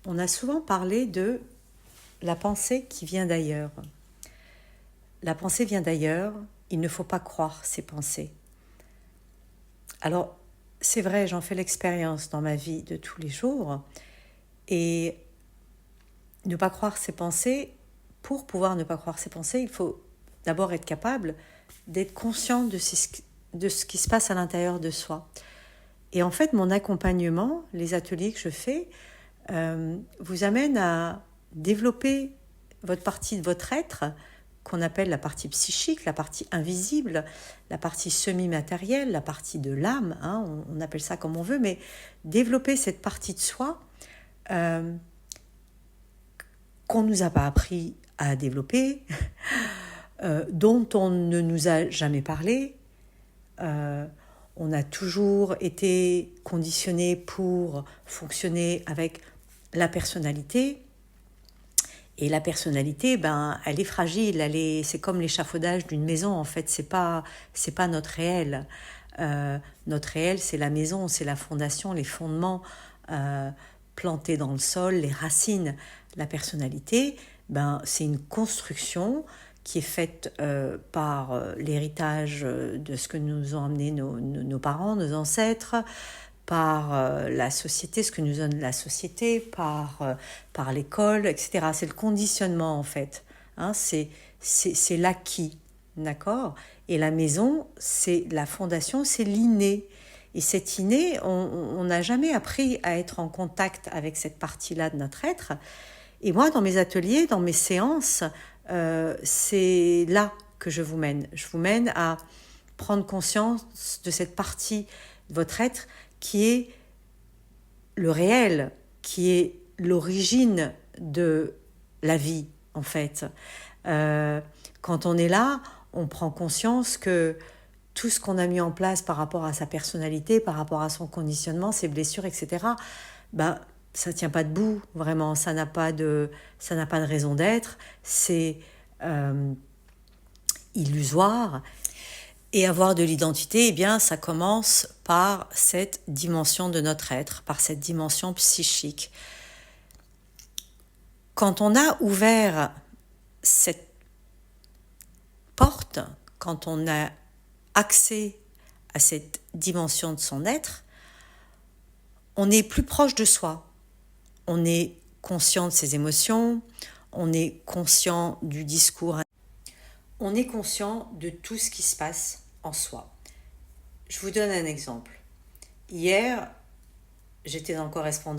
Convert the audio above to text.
On a souvent parlé de la pensée qui vient d'ailleurs. La pensée vient d'ailleurs, il ne faut pas croire ses pensées. Alors, c'est vrai, j'en fais l'expérience dans ma vie de tous les jours. Et ne pas croire ses pensées, pour pouvoir ne pas croire ses pensées, il faut d'abord être capable d'être conscient de ce qui se passe à l'intérieur de soi. Et en fait, mon accompagnement, les ateliers que je fais, vous amènent à développer votre partie de votre être, qu'on appelle la partie psychique, la partie invisible, la partie semi-matérielle, la partie de l'âme, hein, on appelle ça comme on veut, mais développer cette partie de soi qu'on ne nous a pas appris à développer, dont on ne nous a jamais parlé. On a toujours été conditionné pour fonctionner avec la personnalité. Et la personnalité, elle est fragile, c'est comme l'échafaudage d'une maison, en fait, c'est pas notre réel. Notre réel, c'est la maison, c'est la fondation, les fondements plantés dans le sol, les racines. La personnalité, c'est une construction qui est faite par l'héritage de ce que nous ont amené nos parents, nos ancêtres, par la société, ce que nous donne la société, par l'école, etc. C'est le conditionnement, en fait. Hein, c'est l'acquis, d'accord ? Et la maison, c'est la fondation, c'est l'inné. Et cet inné, on n'a jamais appris à être en contact avec cette partie-là de notre être. Et moi, dans mes ateliers, dans mes séances, c'est là que je vous mène. Je vous mène à prendre conscience de cette partie de votre être qui est le réel, qui est l'origine de la vie, en fait. Quand on est là, on prend conscience que tout ce qu'on a mis en place par rapport à sa personnalité, par rapport à son conditionnement, ses blessures, etc., ça tient pas debout, vraiment, ça n'a pas de raison d'être, c'est illusoire. Et avoir de l'identité, eh bien, ça commence par cette dimension de notre être, par cette dimension psychique. Quand on a ouvert cette porte, quand on a accès à cette dimension de son être, on est plus proche de soi. On est conscient de ses émotions, on est conscient du discours, on est conscient de tout ce qui se passe en soi. Je vous donne un exemple. Hier, j'étais dans le correspondant.